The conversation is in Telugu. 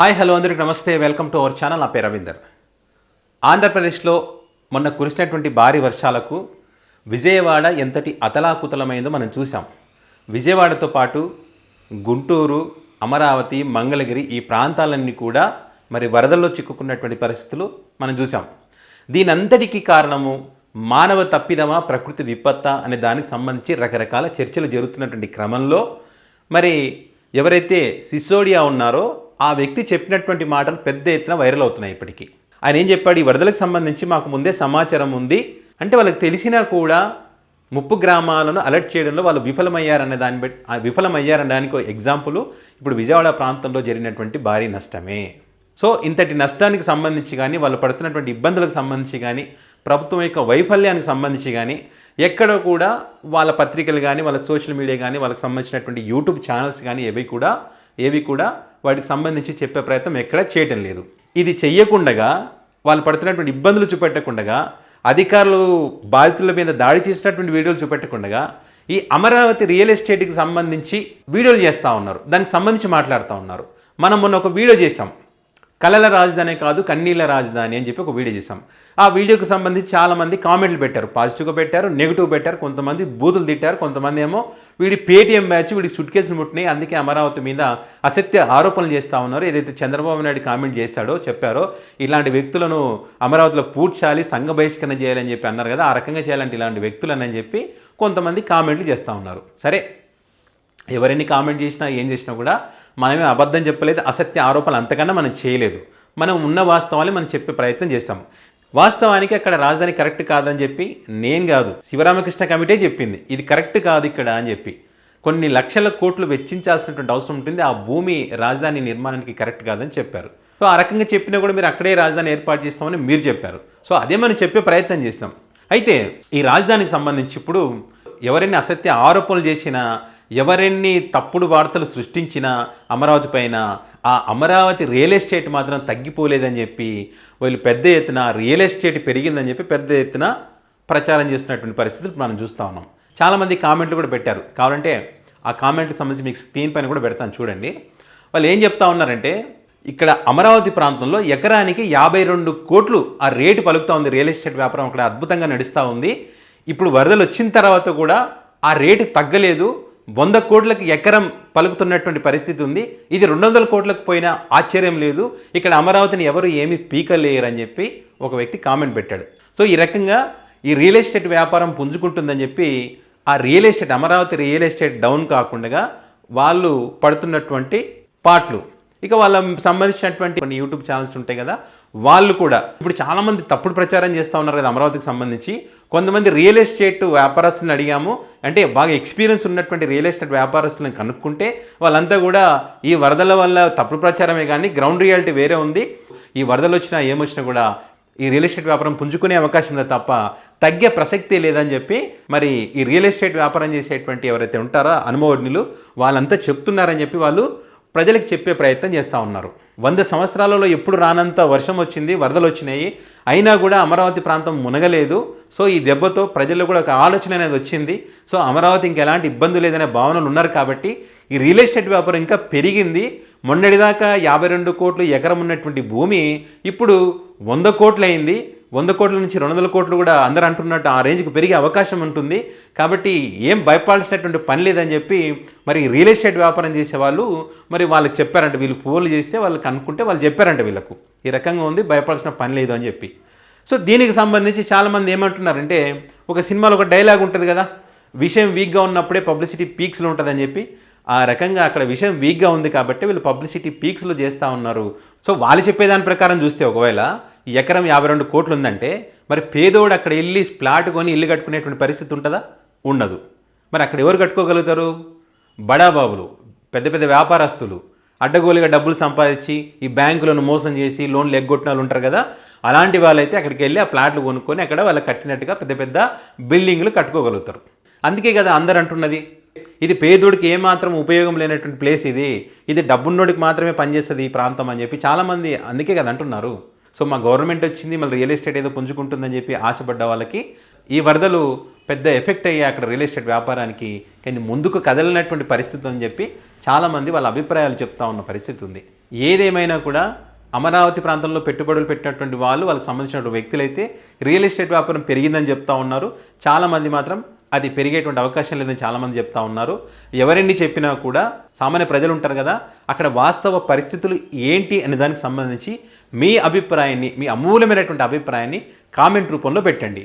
హాయ్ హలో అందరికీ నమస్తే, వెల్కమ్ టు అవర్ ఛానల్. నా పేరు రవీందర్. ఆంధ్రప్రదేశ్లో మొన్న కురిసినటువంటి భారీ వర్షాలకు విజయవాడ ఎంతటి అతలాకుతలమైందో మనం చూసాం. విజయవాడతో పాటు గుంటూరు, అమరావతి, మంగళగిరి ఈ ప్రాంతాలన్నీ కూడా మరి వరదల్లో చిక్కుకున్నటువంటి పరిస్థితులు మనం చూసాం. దీనంతటికీ కారణము మానవ తప్పిదమా, ప్రకృతి విపత్తా అనే దానికి సంబంధించి రకరకాల చర్చలు జరుగుతున్నటువంటి క్రమంలో మరి ఎవరైతే సిసోడియా ఉన్నారో ఆ వ్యక్తి చెప్పినటువంటి మాటలు పెద్ద ఎత్తున వైరల్ అవుతున్నాయి. ఇప్పటికీ ఆయన ఏం చెప్పాడు, ఈ వరదలకు సంబంధించి మాకు ముందే సమాచారం ఉంది అంటే వాళ్ళకి తెలిసినా కూడా ముప్పు గ్రామాలను అలర్ట్ చేయడంలో వాళ్ళు విఫలమయ్యారనే దాన్ని బట్టి విఫలమయ్యారనడానికి ఎగ్జాంపుల్ ఇప్పుడు విజయవాడ ప్రాంతంలో జరిగినటువంటి భారీ నష్టమే. సో ఇంతటి నష్టానికి సంబంధించి కానీ, వాళ్ళు పడుతున్నటువంటి ఇబ్బందులకు సంబంధించి కానీ, ప్రభుత్వం యొక్క వైఫల్యానికి సంబంధించి కానీ ఎక్కడ కూడా వాళ్ళ పత్రికలు కానీ, వాళ్ళ సోషల్ మీడియా కానీ, వాళ్ళకి సంబంధించినటువంటి యూట్యూబ్ ఛానల్స్ కానీ ఏవి కూడా వాటికి సంబంధించి చెప్పే ప్రయత్నం ఎక్కడా చేయటం లేదు. ఇది చెయ్యకుండగా, వాళ్ళు పడుతున్నటువంటి ఇబ్బందులు చూపెట్టకుండగా, అధికారులు బాధితుల మీద దాడి చేసినటువంటి వీడియోలు చూపెట్టకుండగా ఈ అమరావతి రియల్ ఎస్టేట్కి సంబంధించి వీడియోలు చేస్తూ ఉన్నారు. దానికి సంబంధించి మాట్లాడుతూ ఉన్నారు. మనం మొన్న ఒక వీడియో చేసాం, కళల రాజధాని కాదు కన్నీళ్ళ రాజధాని అని చెప్పి ఒక వీడియో చేసాం. ఆ వీడియోకి సంబంధించి చాలామంది కామెంట్లు పెట్టారు, పాజిటివ్గా పెట్టారు, నెగిటివ్ పెట్టారు, కొంతమంది బూతులు తిట్టారు, కొంతమంది ఏమో వీడి పేటీఎం బ్యాచ్ వీడికి సుట్ కేసులు ముట్టినాయి, అందుకే అమరావతి మీద అసత్య ఆరోపణలు చేస్తూ ఉన్నారు. ఏదైతే చంద్రబాబు నాయుడు కామెంట్ చెప్పారో ఇలాంటి వ్యక్తులను అమరావతిలో పూడ్చాలి, సంఘ బహిష్కరణ చేయాలని చెప్పి అన్నారు కదా, ఆ రకంగా చేయాలంటే ఇలాంటి వ్యక్తులని చెప్పి కొంతమంది కామెంట్లు చేస్తూ ఉన్నారు. సరే, ఎవరైనా కామెంట్ చేసినా ఏం చేసినా కూడా మనమే అబద్ధం చెప్పలేదు, అసత్య ఆరోపణలు అంతకన్నా మనం చేయలేదు. మనం ఉన్న వాస్తవాన్ని మనం చెప్పే ప్రయత్నం చేస్తాం. వాస్తవానికి అక్కడ రాజధాని కరెక్ట్ కాదని చెప్పి నేను కాదు, శివరామకృష్ణ కమిటీ చెప్పింది ఇది కరెక్ట్ కాదు ఇక్కడ అని చెప్పి. కొన్ని లక్షల కోట్లు వెచ్చించాల్సినటువంటి అవసరం ఉంటుంది, ఆ భూమి రాజధాని నిర్మాణానికి కరెక్ట్ కాదని చెప్పారు. సో ఆ రకంగా చెప్పినా కూడా మీరు అక్కడే రాజధాని ఏర్పాటు చేస్తామని మీరు చెప్పారు. సో అదే మనం చెప్పే ప్రయత్నం చేస్తాం. అయితే ఈ రాజధానికి సంబంధించి ఇప్పుడు ఎవరైనా అసత్య ఆరోపణలు చేసినా, ఎవరెన్ని తప్పుడు వార్తలు సృష్టించినా అమరావతి పైన, ఆ అమరావతి రియల్ ఎస్టేట్ మాత్రం తగ్గిపోలేదని చెప్పి వీళ్ళు పెద్ద ఎత్తున రియల్ ఎస్టేట్ పెరిగిందని చెప్పి పెద్ద ఎత్తున ప్రచారం చేస్తున్నటువంటి పరిస్థితులు మనం చూస్తూ ఉన్నాం. చాలామంది కామెంట్లు కూడా పెట్టారు, కావాలంటే ఆ కామెంట్కి సంబంధించి మీకు స్క్రీన్ పైన కూడా పెడతాను చూడండి. వాళ్ళు ఏం చెప్తా ఉన్నారంటే, ఇక్కడ అమరావతి ప్రాంతంలో ఎకరానికి 52 కోట్లు ఆ రేటు పలుకుతూ ఉంది. రియల్ ఎస్టేట్ వ్యాపారం అక్కడ అద్భుతంగా నడుస్తూ ఉంది. ఇప్పుడు వరదలు వచ్చిన తర్వాత కూడా ఆ రేటు తగ్గలేదు, 100 కోట్లకు ఎకరం పలుకుతున్నటువంటి పరిస్థితి ఉంది. ఇది 200 కోట్లకు పోయినా ఆశ్చర్యం లేదు, ఇక్కడ అమరావతిని ఎవరు ఏమీ పీకలేరు అని చెప్పి ఒక వ్యక్తి కామెంట్ పెట్టాడు. సో ఈ రకంగా ఈ రియల్ ఎస్టేట్ వ్యాపారం పుంజుకుంటుందని చెప్పి ఆ real estate, Amaravati real estate down కాకుండా వాళ్ళు పడుతున్నటువంటి పాటలు, ఇక వాళ్ళకి సంబంధించినటువంటి కొన్ని యూట్యూబ్ ఛానల్స్ ఉంటాయి కదా, వాళ్ళు కూడా ఇప్పుడు చాలామంది తప్పుడు ప్రచారం చేస్తూ ఉన్నారు కదా అమరావతికి సంబంధించి. కొంతమంది రియల్ ఎస్టేట్ వ్యాపారస్తులను అడిగాము, అంటే బాగా ఎక్స్పీరియన్స్ ఉన్నటువంటి రియల్ ఎస్టేట్ వ్యాపారస్తులను కనుక్కుంటే వాళ్ళంతా కూడా ఈ వరదల వల్ల తప్పుడు ప్రచారమే కానీ గ్రౌండ్ రియాలిటీ వేరే ఉంది, ఈ వరదలు వచ్చినా ఏమొచ్చినా కూడా ఈ రియల్ ఎస్టేట్ వ్యాపారం పుంజుకునే అవకాశం లేదు తప్ప తగ్గే ప్రసక్తే లేదని చెప్పి మరి ఈ రియల్ ఎస్టేట్ వ్యాపారం చేసేటువంటి ఎవరైతే ఉంటారో అనుభవజ్ఞులు వాళ్ళంతా చెప్తున్నారని చెప్పి వాళ్ళు ప్రజలకు చెప్పే ప్రయత్నం చేస్తూ ఉన్నారు. 100 సంవత్సరాలలో ఎప్పుడు రానంత వర్షం వచ్చింది, వరదలు వచ్చినాయి, అయినా కూడా అమరావతి ప్రాంతం మునగలేదు. సో ఈ దెబ్బతో ప్రజల్లో కూడా ఒక ఆలోచన అనేది వచ్చింది. సో అమరావతి ఇంకెలాంటి ఇబ్బంది లేదనే భావనలు ఉన్నారు కాబట్టి ఈ రియల్ ఎస్టేట్ వ్యాపారం ఇంకా పెరిగింది. మొన్నటిదాకా 52 కోట్లు ఎకరం ఉన్నటువంటి భూమి ఇప్పుడు 100 కోట్లు అయింది. 100 కోట్ల నుంచి 200 కోట్లు కూడా అందరూ అంటున్నట్టు ఆ రేంజ్కి పెరిగే అవకాశం ఉంటుంది. కాబట్టి ఏం భయపడాల్సినటువంటి పని లేదని చెప్పి మరి రియల్ ఎస్టేట్ వ్యాపారం చేసేవాళ్ళు మరి వాళ్ళకి చెప్పారంట, వీళ్ళు ఫోన్లు చేస్తే వాళ్ళకి అనుకుంటే వాళ్ళు చెప్పారంట వీళ్ళకు ఈ రకంగా ఉంది, భయపడాల్సిన పని లేదు అని చెప్పి. సో దీనికి సంబంధించి చాలామంది ఏమంటున్నారంటే, ఒక సినిమాలో ఒక డైలాగ్ ఉంటుంది కదా, విషయం వీక్గా ఉన్నప్పుడే పబ్లిసిటీ పీక్స్లో ఉంటుందని చెప్పి, ఆ రకంగా అక్కడ విషయం వీక్గా ఉంది కాబట్టి వీళ్ళు పబ్లిసిటీ పీక్స్లో చేస్తూ ఉన్నారు. సో వాళ్ళు చెప్పేదాని ప్రకారం చూస్తే ఒకవేళ ఎకరం 52 కోట్లు ఉందంటే మరి పేదోడు అక్కడ వెళ్ళి ఫ్లాట్ కొని ఇల్లు కట్టుకునేటువంటి పరిస్థితి ఉంటుందా? ఉండదు. మరి అక్కడ ఎవరు కట్టుకోగలుగుతారు? బడాబాబులు, పెద్ద పెద్ద వ్యాపారస్తులు, అడ్డగోలుగా డబ్బులు సంపాదించి ఈ బ్యాంకులను మోసం చేసి లోన్లు ఎగ్గొట్టిన వాళ్ళు ఉంటారు కదా, అలాంటి వాళ్ళైతే అక్కడికి వెళ్ళి ఆ ఫ్లాట్లు కొనుక్కొని అక్కడ వాళ్ళకి కట్టినట్టుగా పెద్ద పెద్ద బిల్డింగ్లు కట్టుకోగలుగుతారు. అందుకే కదా అందరు అంటున్నది, ఇది పేదోడికి ఏమాత్రం ఉపయోగం లేనటువంటి ప్లేస్, ఇది డబ్బున్నోడికి మాత్రమే పనిచేస్తుంది ఈ ప్రాంతం అని చెప్పి చాలామంది అందుకే కదా అంటున్నారు. సో మా గవర్నమెంట్ వచ్చింది, మళ్ళీ రియల్ ఎస్టేట్ ఏదో పుంజుకుంటుందని చెప్పి ఆశపడ్డ వాళ్ళకి ఈ వరదలు పెద్ద ఎఫెక్ట్ అయ్యాయి అక్కడ రియల్ ఎస్టేట్ వ్యాపారానికి. కానీ ముందుకు కదలనటువంటి పరిస్థితి అని చెప్పి చాలామంది వాళ్ళ అభిప్రాయాలు చెప్తా ఉన్న పరిస్థితి ఉంది. ఏదేమైనా కూడా అమరావతి ప్రాంతంలో పెట్టుబడులు పెట్టినటువంటి వాళ్ళకి సంబంధించినటువంటి వ్యక్తులైతే రియల్ ఎస్టేట్ వ్యాపారం పెరిగిందని చెప్తా ఉన్నారు. చాలామంది మాత్రం అది పెరిగేటువంటి అవకాశం లేదని చాలామంది చెప్తా ఉన్నారు. ఎవరెన్ని చెప్పినా కూడా సామాన్య ప్రజలు ఉంటారు కదా, అక్కడ వాస్తవ పరిస్థితులు ఏంటి అనే దానికి సంబంధించి మీ అభిప్రాయాన్ని, మీ అమూల్యమైనటువంటి అభిప్రాయాన్ని కామెంట్ రూపంలో పెట్టండి.